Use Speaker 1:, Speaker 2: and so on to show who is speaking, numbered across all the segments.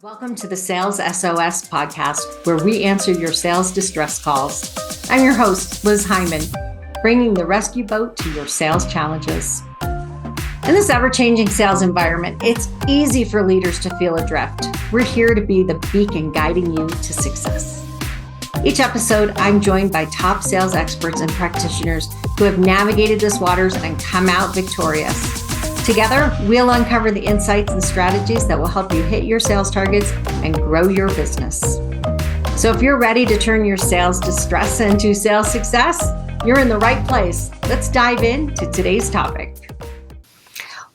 Speaker 1: Welcome to the Sales SOS podcast, where we answer your sales distress calls. I'm your host, Liz Hyman, bringing the rescue boat to your sales challenges. In this ever-changing sales environment, it's easy for leaders to feel adrift. We're here to be the beacon guiding you to success. Each episode, I'm joined by top sales experts and practitioners who have navigated this waters and come out victorious. Together, we'll uncover the insights and strategies that will help you hit your sales targets and grow your business. So if you're ready to turn your sales distress into sales success, you're in the right place. Let's dive into today's topic.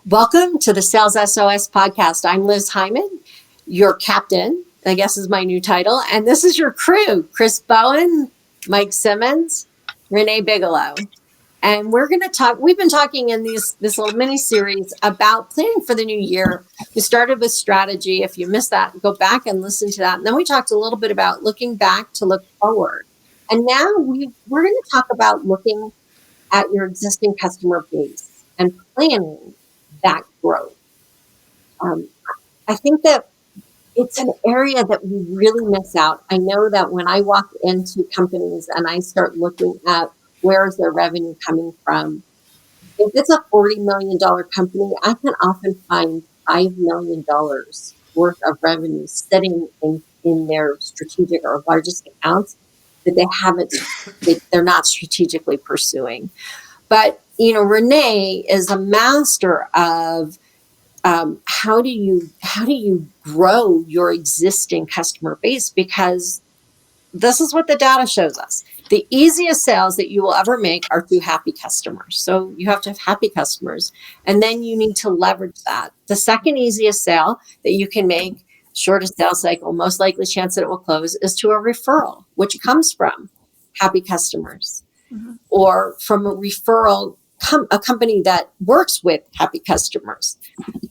Speaker 1: Welcome to the Sales SOS podcast. I'm Liz Hyman, your captain, I guess is my new title. And this is your crew, Chris Bowen, Mike Simmons, Renee Bigelow. And we're going to talk, we've been talking in this little mini series about planning for the new year. We started with strategy. If you missed that, go back and listen to that. And then we talked a little bit about looking back to look forward. And now we're going to talk about looking at your existing customer base and planning that growth. I think that it's an area that we really miss out. I know that when I walk into companies and I start looking at where is their revenue coming from? If it's a $40 million company, I can often find $5 million worth of revenue sitting in their strategic or largest accounts that they're not strategically pursuing. But, Renee is a master of how do you grow your existing customer base? Because this is what the data shows us. The easiest sales that you will ever make are through happy customers. So you have to have happy customers, and then you need to leverage that. The second easiest sale that you can make, shortest sales cycle, most likely chance that it will close, is to a referral, which comes from happy customers, or from a referral, a company that works with happy customers.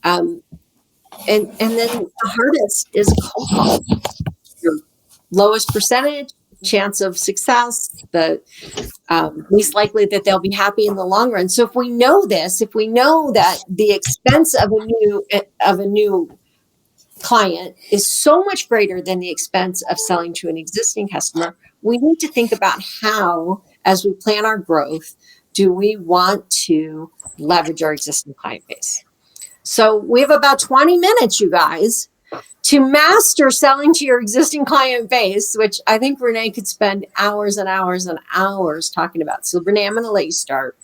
Speaker 1: And then the hardest is cold call. Your lowest percentage chance of success, the least likely that they'll be happy in the long run. So if we know this, if we know that the expense of a new client is so much greater than the expense of selling to an existing customer, we need to think about how, as we plan our growth, do we want to leverage our existing client base. So we have about 20 minutes, you guys, to master selling to your existing client base, which I think Renee could spend hours and hours and hours talking about. So Renee, I'm going to let you start.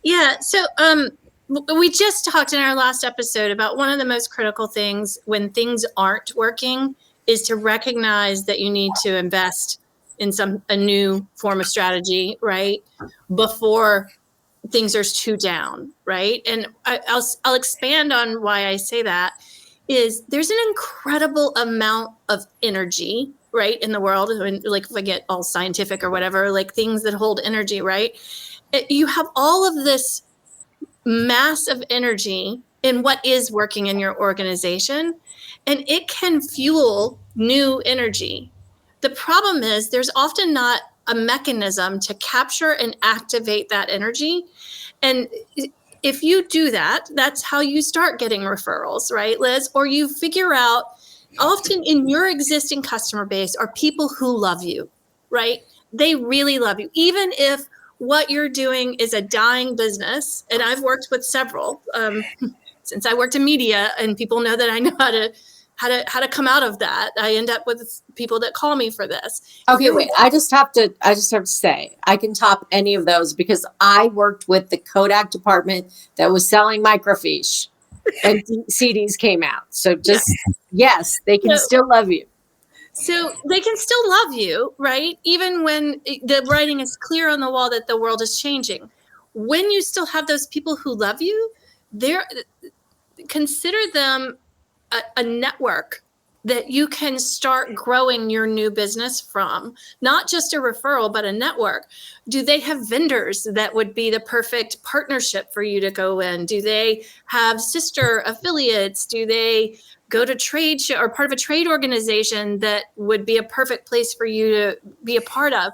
Speaker 2: Yeah. So we just talked in our last episode about one of the most critical things when things aren't working is to recognize that you need to invest in a new form of strategy, right? Before things are too down, right? And I'll expand on why I say that. Is there's an incredible amount of energy, right, in the world. I mean, like if I get all scientific or whatever, like things that hold energy, right? You have all of this mass of energy in what is working in your organization, and it can fuel new energy. The problem is there's often not a mechanism to capture and activate that energy. And if you do that, that's how you start getting referrals, right, Liz? Or you figure out, often in your existing customer base are people who love you, right? They really love you. Even if what you're doing is a dying business, and I've worked with several since I worked in media, and people know that I know how to come out of that. I end up with people that call me for this.
Speaker 1: Okay, wait. I just have to say, I can top any of those because I worked with the Kodak department that was selling microfiche and CDs came out. So yes, they can still love you.
Speaker 2: So they can still love you, right? Even when the writing is clear on the wall that the world is changing. When you still have those people who love you, consider them a network that you can start growing your new business from, not just a referral, but a network. Do they have vendors that would be the perfect partnership for you to go in? Do they have sister affiliates? Do they go to trade show or part of a trade organization that would be a perfect place for you to be a part of?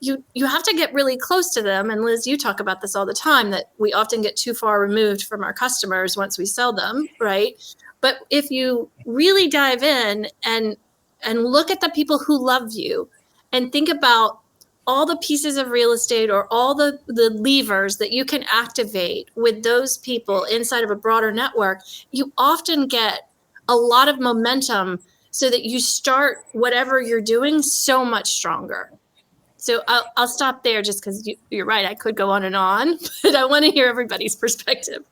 Speaker 2: You have to get really close to them. And Liz, you talk about this all the time, that we often get too far removed from our customers once we sell them, right? But if you really dive in and look at the people who love you and think about all the pieces of real estate or all the levers that you can activate with those people inside of a broader network, you often get a lot of momentum so that you start whatever you're doing so much stronger. So I'll stop there just because you're right. I could go on, but I want to hear everybody's perspective.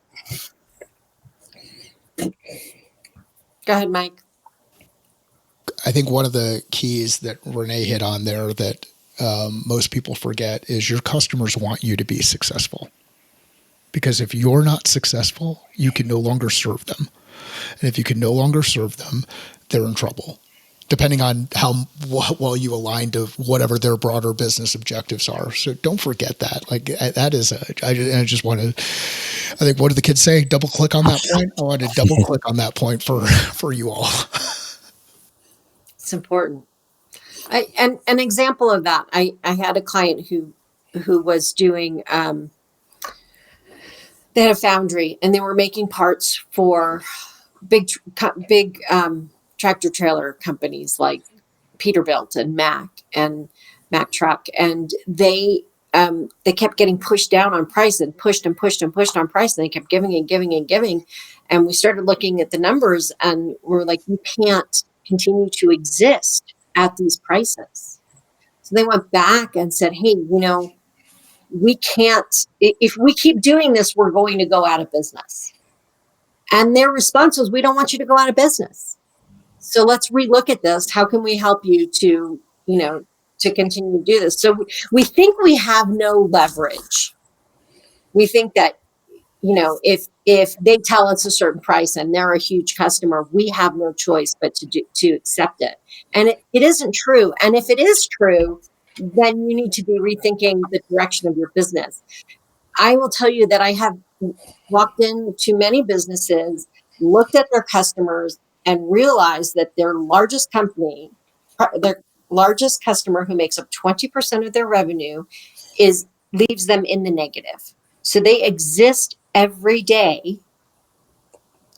Speaker 1: Go ahead, Mike.
Speaker 3: I think one of the keys that Renee hit on there that most people forget is your customers want you to be successful. Because if you're not successful, you can no longer serve them. And if you can no longer serve them, they're in trouble, depending on how well you align to whatever their broader business objectives are. So don't forget that. Like that is I just want to, I think, what do the kids say? Double click on that point. I want to double click on that point for you all.
Speaker 1: It's important. And an example of that, I had a client who was doing, they had a foundry and they were making parts for big tractor trailer companies like Peterbilt and Mack Truck. And they kept getting pushed down on price and pushed on price. And they kept giving and giving and giving. And we started looking at the numbers and we're like, you can't continue to exist at these prices. So they went back and said, hey, we can't, if we keep doing this, we're going to go out of business. And their response was, we don't want you to go out of business. So let's relook at this. How can we help you to continue to do this? So we think we have no leverage. We think that, if they tell us a certain price and they're a huge customer, we have no choice but to accept it. And it isn't true. And if it is true, then you need to be rethinking the direction of your business. I will tell you that I have walked into many businesses, looked at their customers, and realized that their largest customer who makes up 20% of their revenue leaves them in the negative. So they exist every day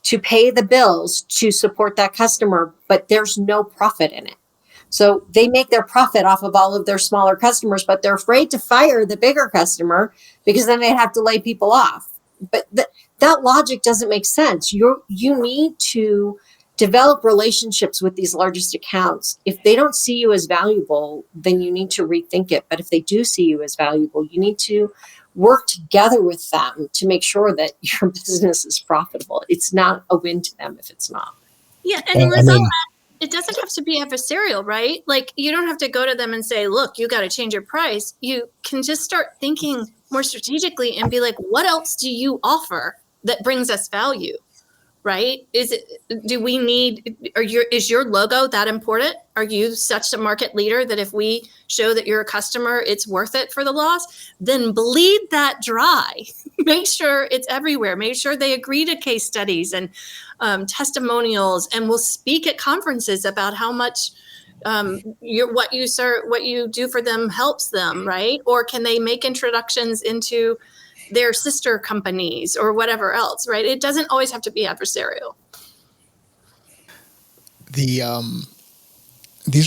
Speaker 1: to pay the bills to support that customer, but there's no profit in it. So they make their profit off of all of their smaller customers, but they're afraid to fire the bigger customer because then they'd have to lay people off. But that logic doesn't make sense. You need to develop relationships with these largest accounts. If they don't see you as valuable, then you need to rethink it. But if they do see you as valuable, you need to work together with them to make sure that your business is profitable. It's not a win to them if it's not.
Speaker 2: Yeah, and it doesn't have to be adversarial, right? Like you don't have to go to them and say, look, you got to change your price. You can just start thinking more strategically and be like, what else do you offer that brings us value? Right? Is your logo that important? Are you such a market leader that if we show that you're a customer, it's worth it for the loss? Then bleed that dry. Make sure it's everywhere. Make sure they agree to case studies and testimonials, and we'll speak at conferences about how much what you do for them helps them, right? Or can they make introductions into their sister companies or whatever else, right? It doesn't always have to be adversarial.
Speaker 3: These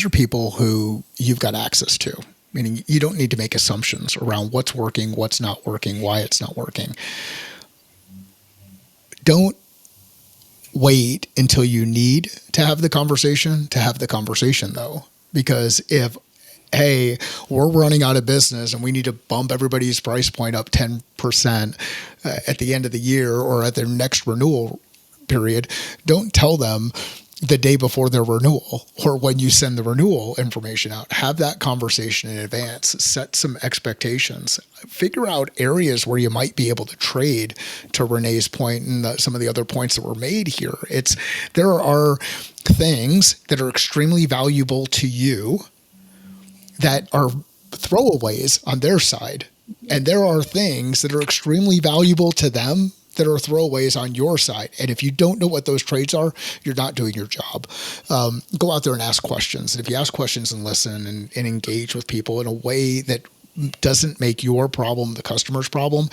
Speaker 3: are people who you've got access to, meaning you don't need to make assumptions around what's working, what's not working, why it's not working. Don't wait until you need to have the conversation though, because if hey, we're running out of business and we need to bump everybody's price point up 10% at the end of the year or at their next renewal period, don't tell them the day before their renewal or when you send the renewal information out. Have that conversation in advance, set some expectations, figure out areas where you might be able to trade, to Renee's point and some of the other points that were made here. There are things that are extremely valuable to you that are throwaways on their side. And there are things that are extremely valuable to them that are throwaways on your side. And if you don't know what those trades are, you're not doing your job. Go out there and ask questions. And if you ask questions and listen and engage with people in a way that doesn't make your problem the customer's problem,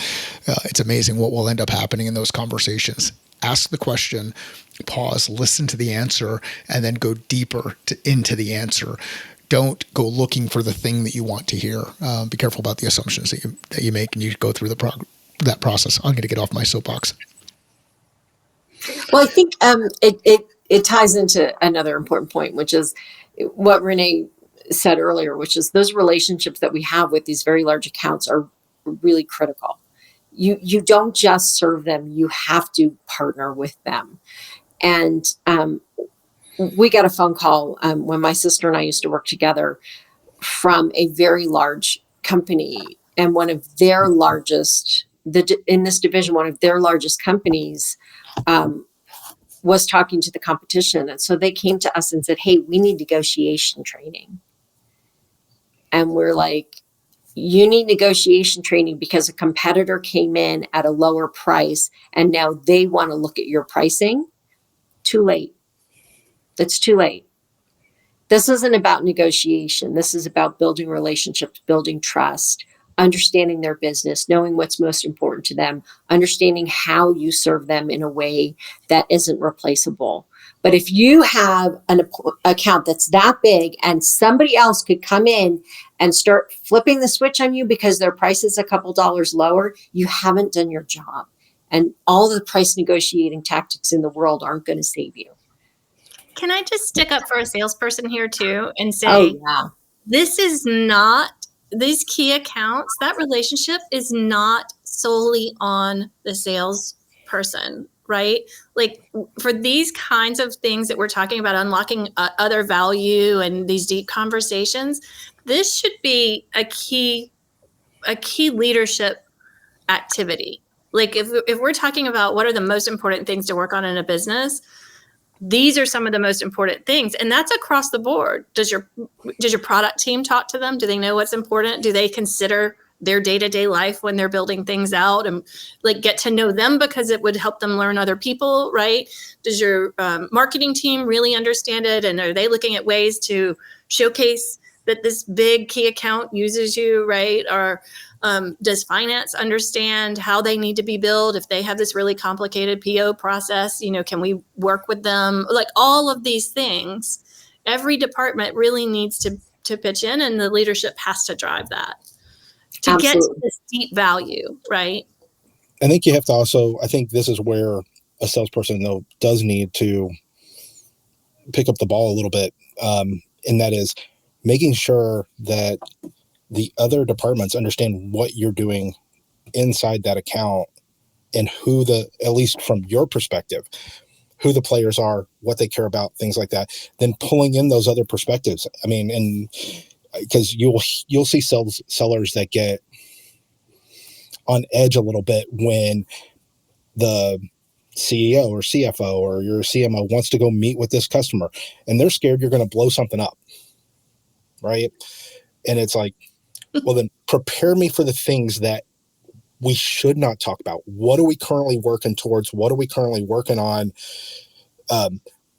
Speaker 3: it's amazing what will end up happening in those conversations. ask the question, pause, listen to the answer, and then go deeper into the answer. Don't go looking for the thing that you want to hear. Be careful about the assumptions that you make, and you go through that process. I'm going to get off my soapbox.
Speaker 4: Well, I think it ties into another important point, which is what Renee said earlier, which is those relationships that we have with these very large accounts are really critical. You don't just serve them, you have to partner with them. And we got a phone call when my sister and I used to work together from a very large company, and one of their largest, in this division, one of their largest companies was talking to the competition. And so they came to us and said, hey, we need negotiation training. And we're like, you need negotiation training because a competitor came in at a lower price and now they want to look at your pricing. Too late. It's too late. This isn't about negotiation. This is about building relationships, building trust, understanding their business, knowing what's most important to them, understanding how you serve them in a way that isn't replaceable. But if you have an account that's that big and somebody else could come in and start flipping the switch on you because their price is a couple dollars lower, you haven't done your job. And all the price negotiating tactics in the world aren't going to save you.
Speaker 2: Can I just stick up for a salesperson here too and say, this is not, these key accounts, that relationship is not solely on the salesperson, right? Like for these kinds of things that we're talking about, unlocking other value and these deep conversations, this should be a key leadership activity. Like if we're talking about what are the most important things to work on in a business, these are some of the most important things. And that's across the board. Does your product team talk to them? Do they know what's important? Do they consider their day-to-day life when they're building things out and like get to know them because it would help them learn other people, right? Does your marketing team really understand it? And are they looking at ways to showcase that this big key account uses you, right? Or does finance understand how they need to be billed? If they have this really complicated PO process, can we work with them? Like all of these things, every department really needs to pitch in, and the leadership has to drive that to
Speaker 4: Absolutely.
Speaker 2: get to this deep value, right?
Speaker 5: I think you have to also, I think this is where a salesperson though does need to pick up the ball a little bit. And that is making sure that the other departments understand what you're doing inside that account and who at least from your perspective, who the players are, what they care about, things like that, then pulling in those other perspectives. I mean, and because you'll see sellers that get on edge a little bit when the CEO or CFO or your CMO wants to go meet with this customer and they're scared you're going to blow something up. Right. And it's like, well, then prepare me for the things that we should not talk about. What are we currently working towards? What are we currently working on?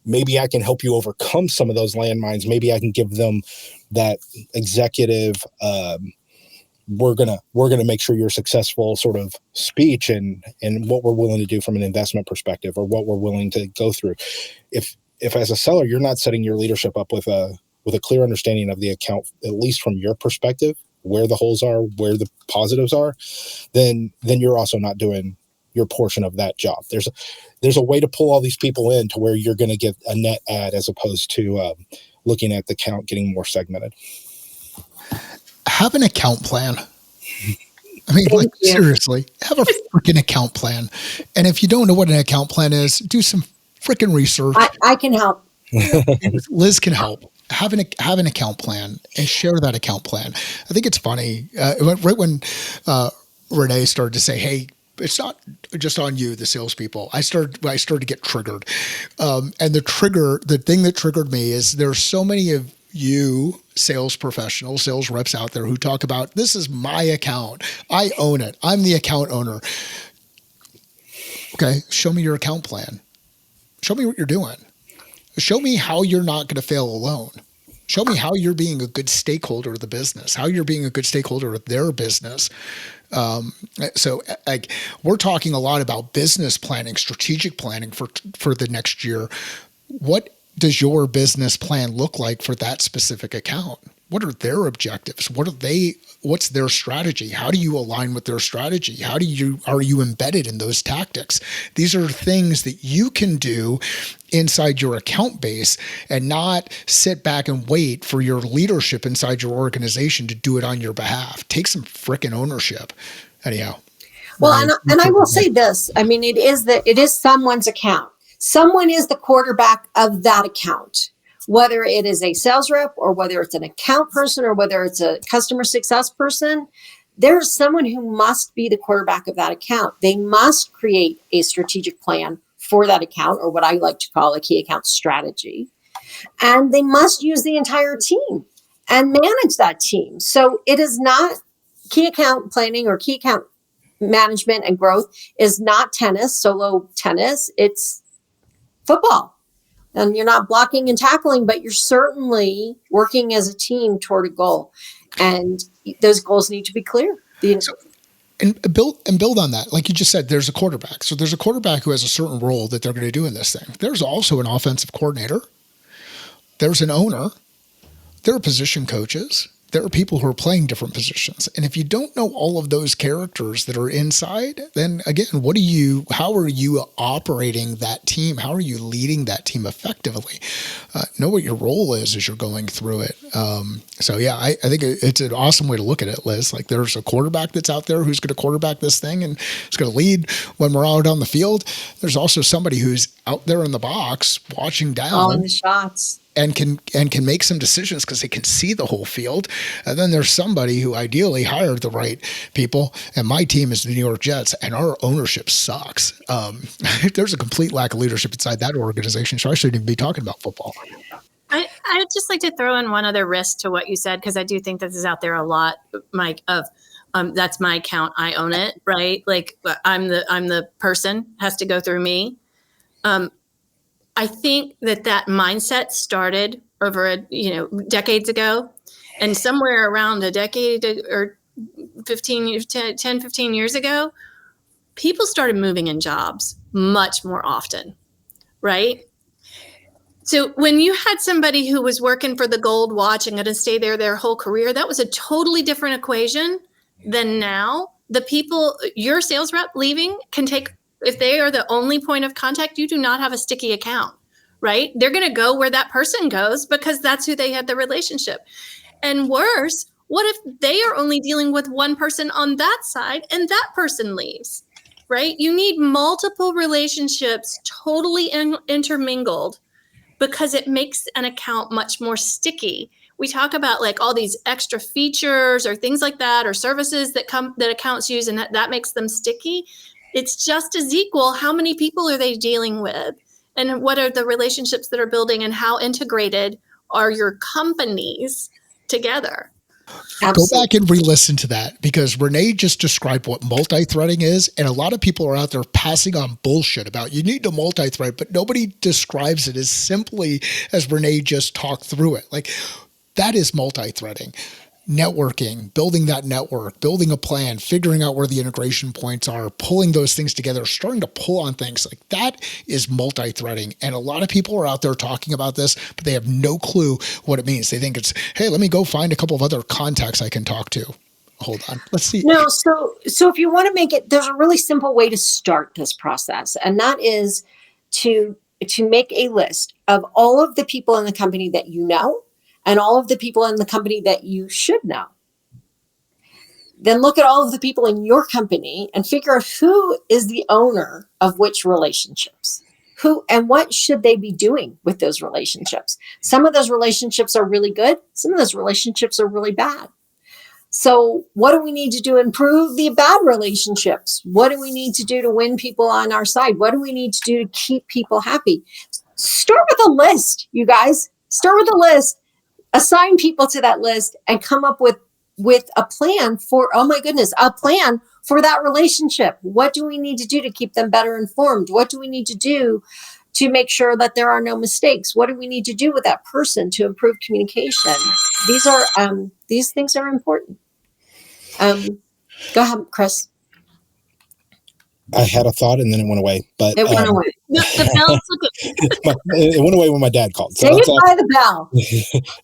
Speaker 5: Maybe I can help you overcome some of those landmines. Maybe I can give them that executive, we're gonna make sure you're successful sort of speech and what we're willing to do from an investment perspective or what we're willing to go through. If as a seller, you're not setting your leadership up with a clear understanding of the account, at least from your perspective, where the holes are, where the positives are, then you're also not doing your portion of that job. There's a way to pull all these people in to where you're going to get a net add as opposed to looking at the count getting more segmented.
Speaker 3: Have an account plan. I mean, like seriously, have a freaking account plan. And if you don't know what an account plan is, do some freaking research.
Speaker 4: I can help.
Speaker 3: Liz can help. Have an account plan and share that account plan. I think it's funny. Right when Renee started to say, "Hey, it's not just on you, the salespeople," I started to get triggered. And the thing that triggered me is there's so many of you sales professionals, sales reps out there who talk about, this is my account. I own it. I'm the account owner. Okay. Show me your account plan. Show me what you're doing. Show me how you're not going to fail alone. Show me how you're being a good stakeholder of the business, how you're being a good stakeholder of their business. So like we're talking a lot about business planning, strategic planning for the next year. What does your business plan look like for that specific account? What are their objectives? What's their strategy? How do you align with their strategy? Are you embedded in those tactics? These are things that you can do inside your account base and not sit back and wait for your leadership inside your organization to do it on your behalf. Take some frickin' ownership. Anyhow.
Speaker 4: Well, and I will say this. I mean, it is someone's account. Someone is the quarterback of that account, whether it is a sales rep or whether it's an account person or whether it's a customer success person. There's someone who must be the quarterback of that account. They must create a strategic plan for that account, or what I like to call a key account strategy. And they must use the entire team and manage that team. So it is not key account planning or key account management and growth is not tennis, solo tennis. It's football. And you're not blocking and tackling, but you're certainly working as a team toward a goal. And those goals need to be clear.
Speaker 3: And build on that. Like you just said, there's a quarterback. So there's a quarterback who has a certain role that they're going to do in this thing. There's also an offensive coordinator. There's an owner. There are position coaches. There are people who are playing different positions. And if you don't know all of those characters that are inside, then again, how are you operating that team? How are you leading that team effectively? Know what your role is as you're going through it. So yeah, I think it's an awesome way to look at it, Liz. Like there's a quarterback that's out there who's going to quarterback this thing and is going to lead when we're out on the field. There's also somebody who's out there in the box watching down.
Speaker 4: Calling the shots.
Speaker 3: And can make some decisions because they can see the whole field. And then there's somebody who ideally hired the right people. And my team is the New York Jets, and our ownership sucks. There's a complete lack of leadership inside that organization. So I shouldn't even be talking about football.
Speaker 2: I'd just like to throw in one other risk to what you said, because I do think this is out there a lot, Mike, of that's my account, I own it, right? Like I'm the person, has to go through me. I think that mindset started over decades ago, and somewhere around a decade or 15 years ago, people started moving in jobs much more often, right? So when you had somebody who was working for the gold watch and going to stay there their whole career, that was a totally different equation than now. The people, your sales rep leaving can take, if they are the only point of contact, you do not have a sticky account, right? They're going to go where that person goes because that's who they had the relationship. And worse, what if they are only dealing with one person on that side and that person leaves, right? You need multiple relationships totally intermingled because it makes an account much more sticky. We talk about like all these extra features or things like that, or services that accounts use, and that makes them sticky. It's just as equal. How many people are they dealing with? And what are the relationships that are building, and how integrated are your companies together?
Speaker 4: Absolutely.
Speaker 3: Go back and re-listen to that, because Renee just described what multi-threading is. And a lot of people are out there passing on bullshit about you need to multi-thread, but nobody describes it as simply as Renee just talked through it. Like that is multi-threading. Networking, building that network, building a plan, figuring out where the integration points are, pulling those things together, starting to pull on things like that is multi-threading. And a lot of people are out there talking about this, but they have no clue what it means. They think it's, hey, let me go find a couple of other contacts I can talk to. Hold on. Let's see.
Speaker 4: No, so if you want to make it, there's a really simple way to start this process. And that is to make a list of all of the people in the company that you know, and all of the people in the company that you should know. Then look at all of the people in your company and figure out who is the owner of which relationships, who and what should they be doing with those relationships. Some of those relationships are really good. Some of those relationships are really bad. So what do we need to do to improve the bad relationships? What do we need to do to win people on our side? What do we need to do to keep people happy? Start with a list, you guys. Start with a list. Assign people to that list and come up with a plan for, oh my goodness, a plan for that relationship. What do we need to do to keep them better informed? What do we need to do to make sure that there are no mistakes? What do we need to do with that person to improve communication? These things are important. Go ahead, Chris.
Speaker 5: I had a thought and then it went away, but
Speaker 4: It went away.
Speaker 2: The bell took
Speaker 5: it went away when my dad called.
Speaker 4: Say it by the bell.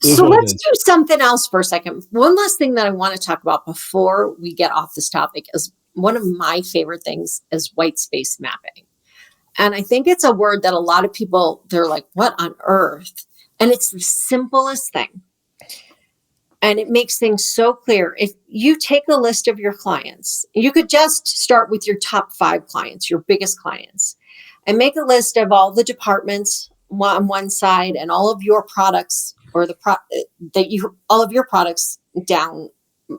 Speaker 4: So
Speaker 5: what it
Speaker 4: let's
Speaker 5: is.
Speaker 4: do something else for a second. One last thing that I want to talk about before we get off this topic is one of my favorite things is white space mapping. And I think it's a word that a lot of people, they're like, what on earth? And it's the simplest thing. And it makes things so clear. If you take a list of your clients, you could just start with your top 5 clients, your biggest clients, and make a list of all the departments on one side and all of your products or all of your products down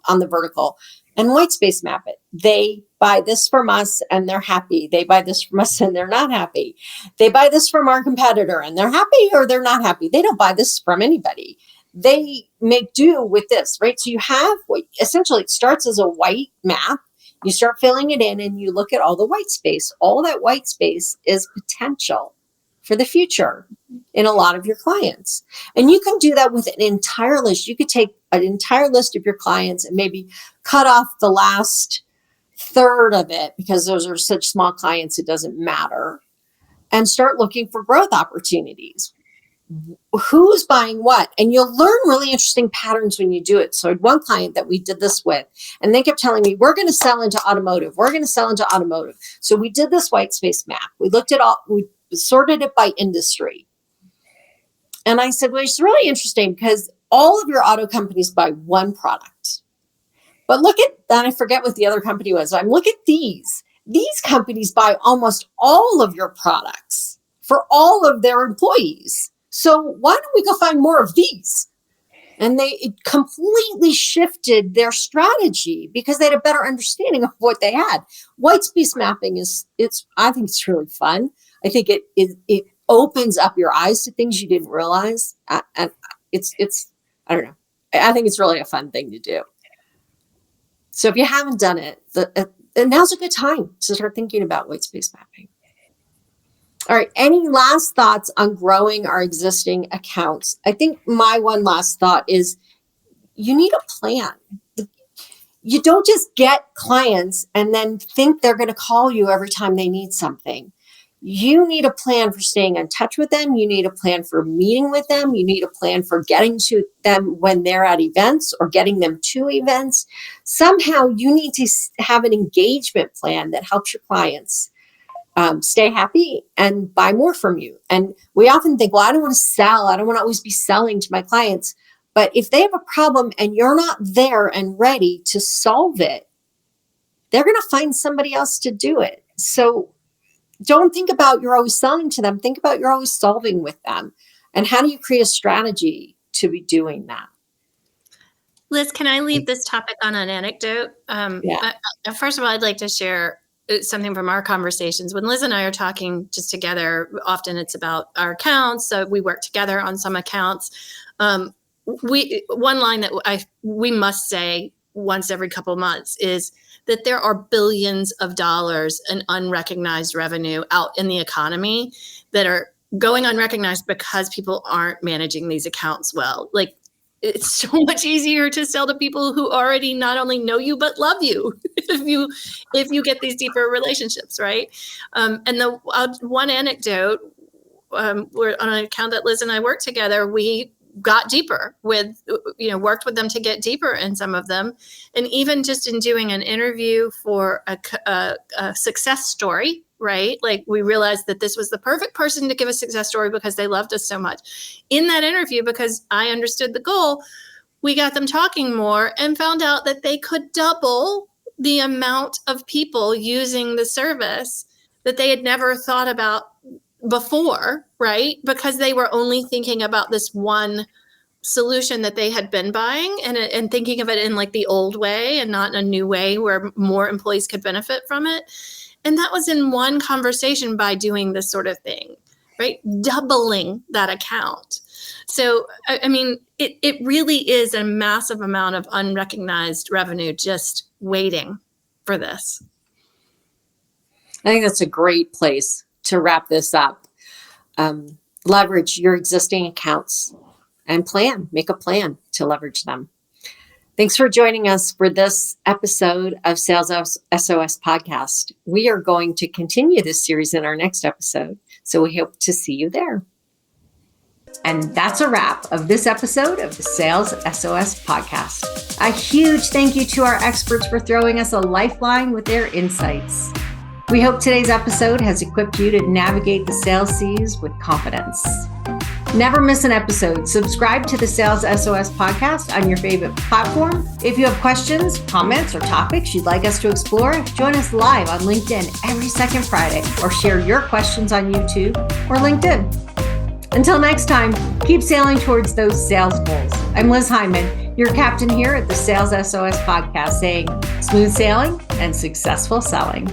Speaker 4: on the vertical, and white space map it. They buy this from us and they're happy. They buy this from us and they're not happy. They buy this from our competitor and they're happy or they're not happy. They don't buy this from anybody. They make do with this, right? So you have what essentially it starts as a white map. You start filling it in and you look at all the white space. All that white space is potential for the future in a lot of your clients. And you can do that with an entire list. You could take an entire list of your clients and maybe cut off the last third of it because those are such small clients, it doesn't matter, and start looking for growth opportunities. Who's buying what? And you'll learn really interesting patterns when you do it. So I had one client that we did this with, and they kept telling me, we're going to sell into automotive. We're going to sell into automotive. So we did this white space map. We looked at we sorted it by industry. And I said, well, it's really interesting because all of your auto companies buy one product. But look at, and I forget what the other company was. I'm look at these. These companies buy almost all of your products for all of their employees. So why don't we go find more of these? And it completely shifted their strategy because they had a better understanding of what they had. White space mapping I think it's really fun. I think it opens up your eyes to things you didn't realize. And it's I don't know. I think it's really a fun thing to do. So if you haven't done it, now's a good time to start thinking about white space mapping. All right. Any last thoughts on growing our existing accounts? I think my one last thought is you need a plan. You don't just get clients and then think they're going to call you every time they need something. You need a plan for staying in touch with them. You need a plan for meeting with them. You need a plan for getting to them when they're at events or getting them to events. Somehow you need to have an engagement plan that helps your clients stay happy and buy more from you. And we often think, well, I don't want to sell. I don't want to always be selling to my clients. But if they have a problem and you're not there and ready to solve it, they're going to find somebody else to do it. So don't think about you're always selling to them. Think about you're always solving with them. And how do you create a strategy to be doing that?
Speaker 2: Liz, can I leave this topic on an anecdote? First of all, I'd like to share something from our conversations. When Liz and I are talking just together, often it's about our accounts. So we work together on some accounts. One line that we must say once every couple of months is that there are billions of dollars in unrecognized revenue out in the economy that are going unrecognized because people aren't managing these accounts well. Like, it's so much easier to sell to people who already not only know you but love you if you get these deeper relationships, right? And the one anecdote, we're on an account that Liz and I worked together. We got deeper with, worked with them to get deeper in some of them, and even just in doing an interview for a success story. Right? Like, we realized that this was the perfect person to give a success story because they loved us so much. In that interview, because I understood the goal, we got them talking more and found out that they could double the amount of people using the service that they had never thought about before, right? Because they were only thinking about this one solution that they had been buying and thinking of it in like the old way and not in a new way where more employees could benefit from it. And that was in one conversation by doing this sort of thing, right? Doubling that account. So, I mean, it really is a massive amount of unrecognized revenue just waiting for this.
Speaker 4: I think that's a great place to wrap this up. Leverage your existing accounts and make a plan to leverage them. Thanks for joining us for this episode of Sales SOS Podcast. We are going to continue this series in our next episode, so we hope to see you there.
Speaker 1: And that's a wrap of this episode of the Sales SOS Podcast. A huge thank you to our experts for throwing us a lifeline with their insights. We hope today's episode has equipped you to navigate the sales seas with confidence. Never miss an episode. Subscribe to the Sales SOS Podcast on your favorite platform. If you have questions, comments, or topics you'd like us to explore, join us live on LinkedIn every second Friday, or share your questions on YouTube or LinkedIn. Until next time, keep sailing towards those sales goals. I'm Liz Hyman, your captain here at the Sales SOS Podcast, saying smooth sailing and successful selling.